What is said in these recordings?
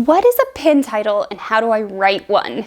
What is a pin title and how do I write one?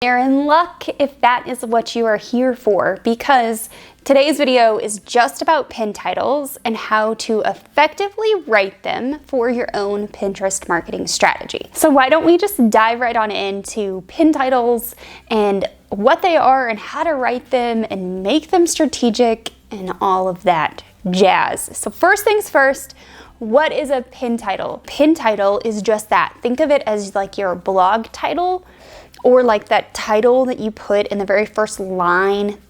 You're in luck if that is what you are here for, because today's video is just about pin titles and how to effectively write them for your own Pinterest marketing strategy. So why don't we just dive right on into pin titles and what they are and how to write them and make them strategic and all of that jazz. So first things first, what is a pin title? Pin title is just that. Think of it as like your blog title, or like that title that you put in the very first line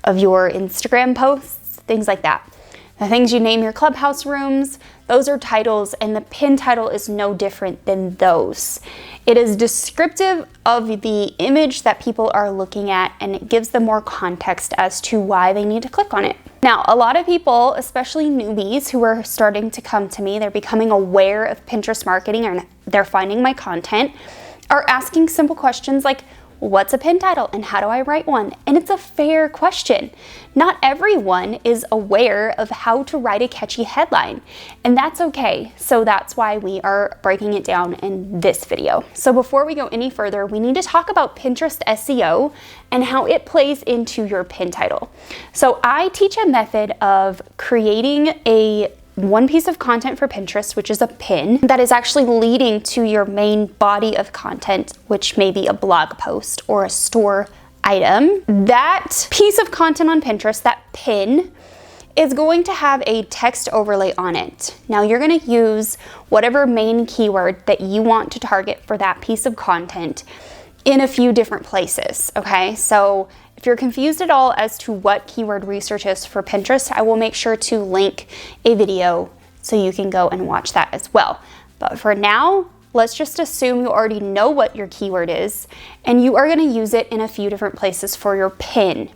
of your Instagram posts, things like that. The things you name your clubhouse rooms, those are titles, and the pin title is no different than those. It is descriptive of the image that people are looking at, and it gives them more context as to why they need to click on it. Now, a lot of people, especially newbies who are starting to come to me, they're becoming aware of Pinterest marketing and they're finding my content, are asking simple questions like, what's a pin title and how do I write one? And it's a fair question. Not everyone is aware of how to write a catchy headline, and that's okay. So that's why we are breaking it down in this video. So before we go any further, we need to talk about Pinterest SEO and how it plays into your pin title. So I teach a method of creating one piece of content for Pinterest, which is a pin, that is actually leading to your main body of content, which may be a blog post or a store item. That piece of content on Pinterest, that pin, is going to have a text overlay on it. Now you're going to use whatever main keyword that you want to target for that piece of content in a few different places, okay? So if you're confused at all as to what keyword research is for Pinterest, I will make sure to link a video so you can go and watch that as well. But for now, let's just assume you already know what your keyword is, and you are going to use it in a few different places for your pin.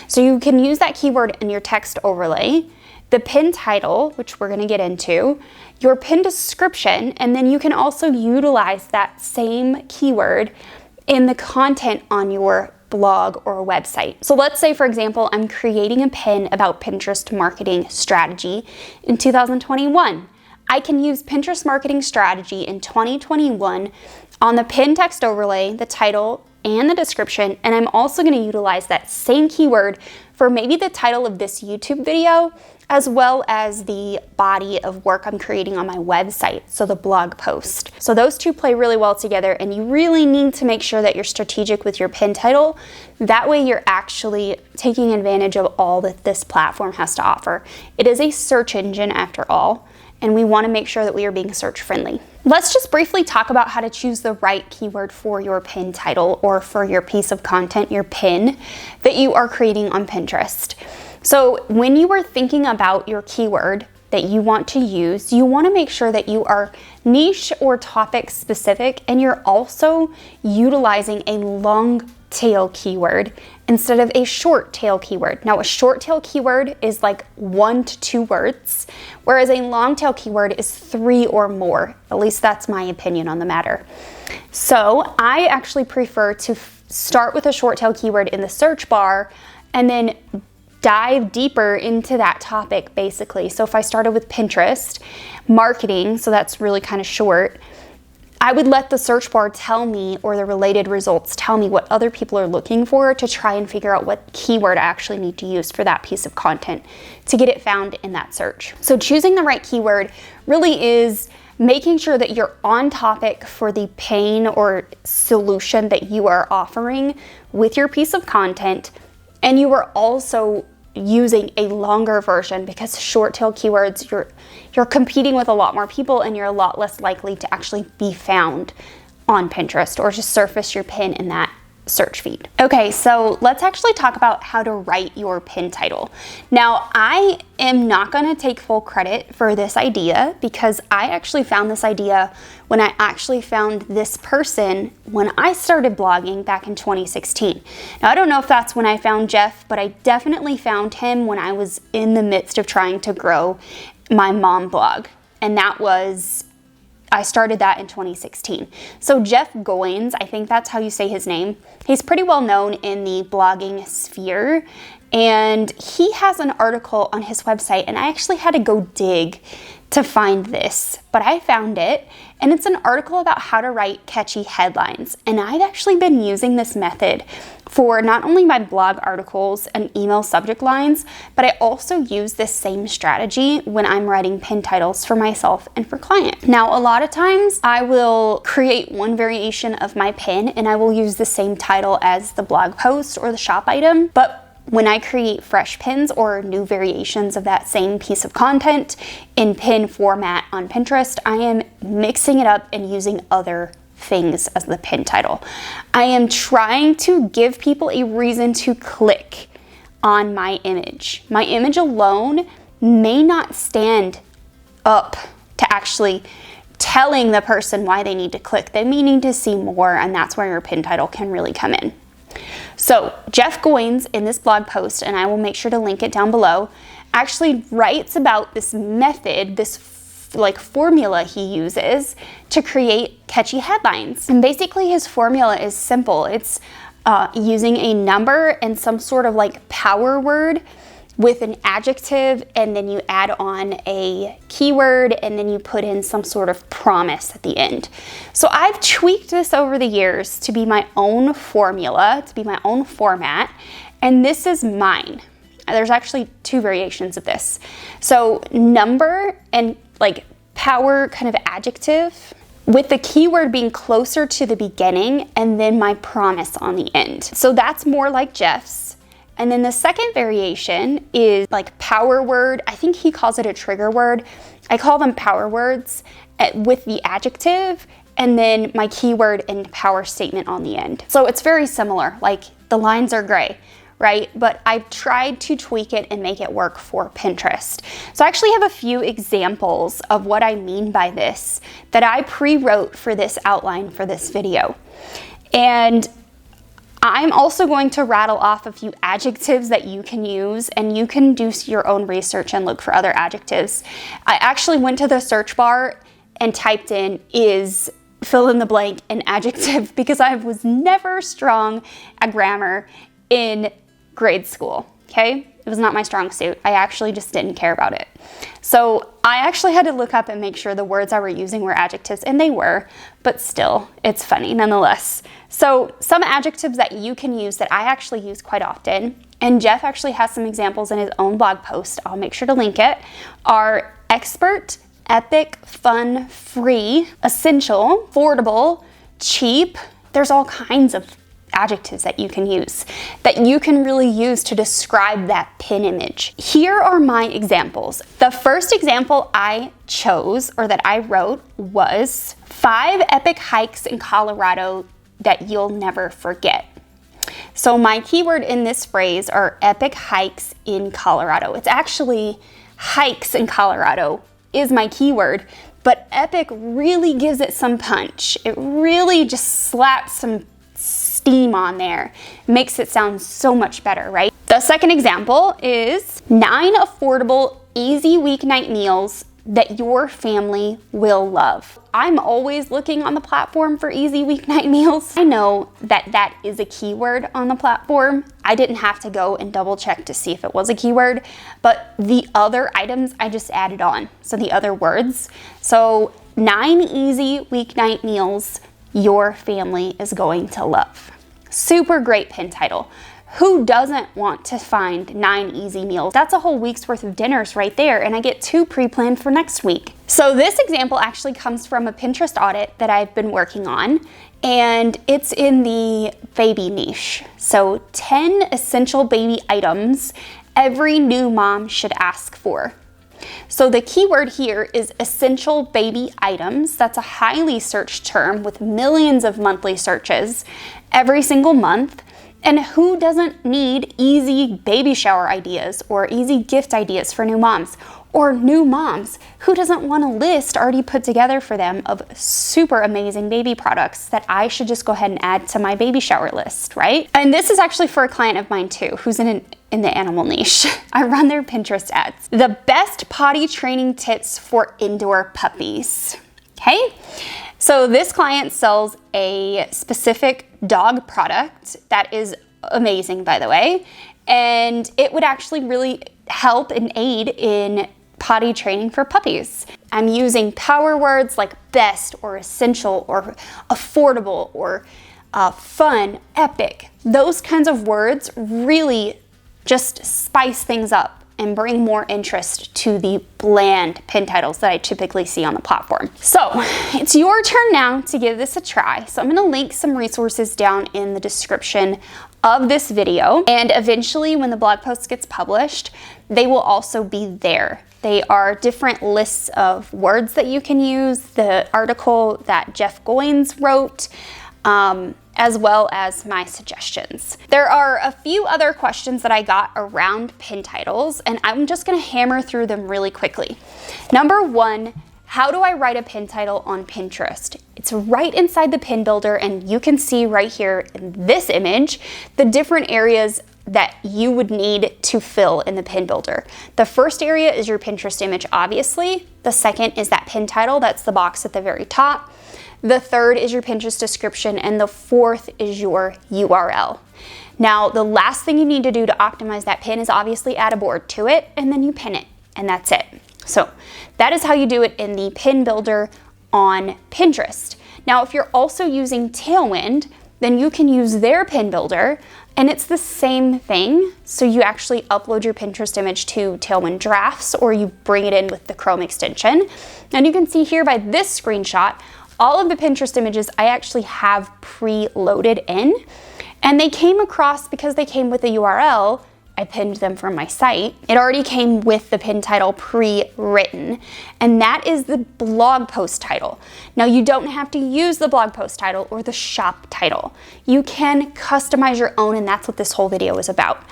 So you can use that keyword in your text overlay, the pin title, which we're going to get into, your pin description, and then you can also utilize that same keyword in the content on your blog or website. So let's say, for example, I'm creating a pin about Pinterest marketing strategy in 2021. I can use Pinterest marketing strategy in 2021 on the pin text overlay, the title, and the description, and I'm also going to utilize that same keyword for maybe the title of this YouTube video, as well as the body of work I'm creating on my website, so the blog post. So those two play really well together, and you really need to make sure that you're strategic with your pin title. That way you're actually taking advantage of all that this platform has to offer. It is a search engine after all, and we want to make sure that we are being search friendly. Let's just briefly talk about how to choose the right keyword for your pin title or for your piece of content, your pin, that you are creating on Pinterest. So when you are thinking about your keyword that you want to use, you want to make sure that you are niche or topic specific, and you're also utilizing a long tail keyword instead of a short tail keyword. Now, a short tail keyword is like 1 to 2 words, whereas a long tail keyword is 3 or more. At least that's my opinion on the matter. So I actually prefer to start with a short tail keyword in the search bar and then dive deeper into that topic, basically. So if I started with Pinterest marketing, so that's really kind of short, I would let the search bar tell me, or the related results tell me, what other people are looking for to try and figure out what keyword I actually need to use for that piece of content to get it found in that search. So choosing the right keyword really is making sure that you're on topic for the pain or solution that you are offering with your piece of content, and you are also using a longer version, because short tail keywords, you're competing with a lot more people and you're a lot less likely to actually be found on Pinterest or just surface your pin in that search feed. Okay, so let's actually talk about how to write your pin title. Now, I am not going to take full credit for this idea, because I actually found this idea when I actually found this person when I started blogging back in 2016. Now, I don't know if that's when I found Jeff, but I definitely found him when I was in the midst of trying to grow my mom blog. And that was I started that in 2016. So Jeff Goins, I think that's how you say his name. He's pretty well known in the blogging sphere, and he has an article on his website, and I actually had to go dig to find this, but I found it, and it's an article about how to write catchy headlines. And I've actually been using this method for not only my blog articles and email subject lines, but I also use this same strategy when I'm writing pin titles for myself and for clients. Now, a lot of times I will create one variation of my pin and I will use the same title as the blog post or the shop item, but when I create fresh pins or new variations of that same piece of content in pin format on Pinterest, I am mixing it up and using other things as the pin title. I am trying to give people a reason to click on my image. My image alone may not stand up to actually telling the person why they need to click. They may need to see more, and that's where your pin title can really come in. So Jeff Goins in this blog post, and I will make sure to link it down below, actually writes about this method, this formula he uses to create catchy headlines. And basically his formula is simple. It's using a number and some sort of power word with an adjective, and then you add on a keyword, and then you put in some sort of promise at the end. So I've tweaked this over the years to be my own formula, to be my own format, and this is mine. There's actually two variations of this. So number and power kind of adjective, with the keyword being closer to the beginning, and then my promise on the end. So that's more like Jeff's. And then the second variation is power word. I think he calls it a trigger word. I call them power words with the adjective, and then my keyword and power statement on the end. So it's very similar, the lines are gray, right? But I've tried to tweak it and make it work for Pinterest. So I actually have a few examples of what I mean by this that I pre-wrote for this outline for this video. And I'm also going to rattle off a few adjectives that you can use, and you can do your own research and look for other adjectives. I actually went to the search bar and typed in is fill in the blank an adjective because I was never strong at grammar in grade school, okay? It was not my strong suit. I actually just didn't care about it. So I actually had to look up and make sure the words I were using were adjectives, and they were, but still, it's funny nonetheless. So some adjectives that you can use that I actually use quite often, and Jeff actually has some examples in his own blog post, I'll make sure to link it, are expert, epic, fun, free, essential, affordable, cheap. There's all kinds of adjectives that you can use, that you can really use to describe that pin image. Here are my examples. The first example I chose, or that I wrote, was 5 epic hikes in Colorado that you'll never forget. So my keyword in this phrase are epic hikes in Colorado. It's actually hikes in Colorado is my keyword, but epic really gives it some punch. It really just slaps some steam on there. Makes it sound so much better, right? The second example is 9 affordable, easy weeknight meals that your family will love. I'm always looking on the platform for easy weeknight meals. I know that that is a keyword on the platform. I didn't have to go and double check to see if it was a keyword, but the other items I just added on. So the other words. So 9 easy weeknight meals your family is going to love. Super great pin title. Who doesn't want to find 9 easy meals? That's a whole week's worth of dinners right there, and I get 2 pre-planned for next week. So this example actually comes from a Pinterest audit that I've been working on, and it's in the baby niche. So 10 essential baby items every new mom should ask for. So the keyword here is essential baby items. That's a highly searched term with millions of monthly searches every single month. And who doesn't need easy baby shower ideas or easy gift ideas for new moms? Or new moms, who doesn't want a list already put together for them of super amazing baby products that I should just go ahead and add to my baby shower list, right? And this is actually for a client of mine too, who's in the animal niche. I run their Pinterest ads. The best potty training tips for indoor puppies. Okay, so this client sells a specific dog product that is amazing, by the way, and it would actually really help and aid in potty training for puppies. I'm using power words like best or essential or affordable or fun, epic. Those kinds of words really just spice things up and bring more interest to the bland pin titles that I typically see on the platform. So it's your turn now to give this a try. So I'm gonna link some resources down in the description of this video, and eventually when the blog post gets published, they will also be there. They are different lists of words that you can use, the article that Jeff Goins wrote, as well as my suggestions. There are a few other questions that I got around pin titles, and I'm just gonna hammer through them really quickly. Number one, how do I write a pin title on Pinterest? It's right inside the pin builder, and you can see right here in this image, the different areas that you would need to fill in the pin builder. The first area is your Pinterest image, obviously. The second is that pin title, that's the box at the very top. The third is your Pinterest description, and the fourth is your URL. Now, the last thing you need to do to optimize that pin is obviously add a board to it, and then you pin it, and that's it. So that is how you do it in the pin builder on Pinterest. Now, if you're also using Tailwind, then you can use their pin builder, and it's the same thing. So you actually upload your Pinterest image to Tailwind Drafts, or you bring it in with the Chrome extension. And you can see here by this screenshot, all of the Pinterest images I actually have pre-loaded in, and they came across because they came with a URL. I pinned them from my site. It already came with the pin title pre-written, and that is the blog post title. Now, you don't have to use the blog post title or the shop title. You can customize your own, and that's what this whole video is about.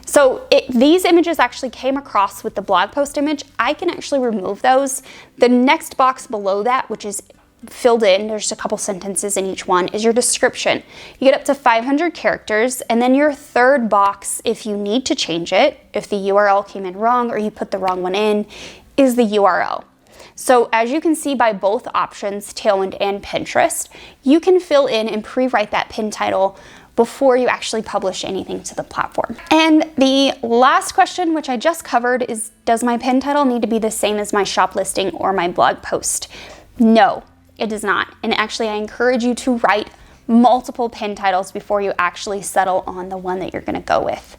So these images actually came across with the blog post image. I can actually remove those. The next box below that, which is filled in, there's a couple sentences in each one, is your description. You get up to 500 characters, and then your third box, if you need to change it, if the URL came in wrong or you put the wrong one in, is the URL. So as you can see by both options, Tailwind and Pinterest, you can fill in and pre-write that pin title before you actually publish anything to the platform. And the last question, which I just covered, is does my pin title need to be the same as my shop listing or my blog post? No. It does not. And actually, I encourage you to write multiple pin titles before you actually settle on the one that you're gonna go with.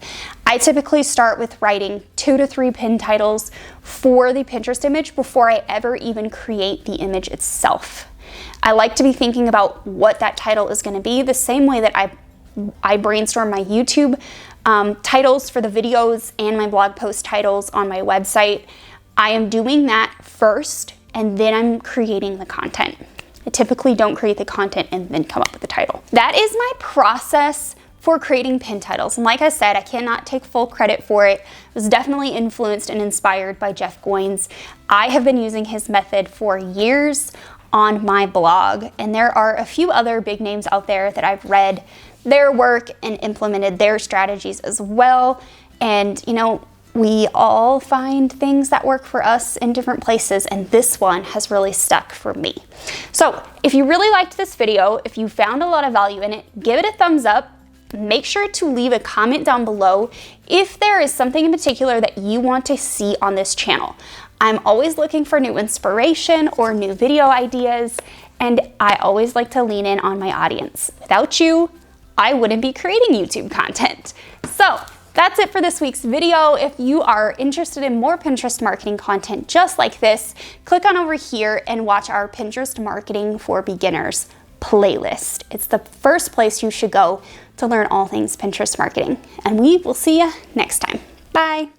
I typically start with writing 2 to 3 pin titles for the Pinterest image before I ever even create the image itself. I like to be thinking about what that title is gonna be, the same way that I brainstorm my YouTube titles for the videos and my blog post titles on my website. I am doing that first, and then I'm creating the content. I typically don't create the content and then come up with the title. That is my process for creating pin titles. And like I said, I cannot take full credit for it. It was definitely influenced and inspired by Jeff Goins. I have been using his method for years on my blog, and there are a few other big names out there that I've read their work and implemented their strategies as well. And you know, we all find things that work for us in different places, and this one has really stuck for me. So if you really liked this video, if you found a lot of value in it, give it a thumbs up. Make sure to leave a comment down below if there is something in particular that you want to see on this channel. I'm always looking for new inspiration or new video ideas, and I always like to lean in on my audience. Without you, I wouldn't be creating YouTube content. So that's it for this week's video. If you are interested in more Pinterest marketing content just like this, click on over here and watch our Pinterest Marketing for Beginners playlist. It's the first place you should go to learn all things Pinterest marketing. And we will see you next time. Bye.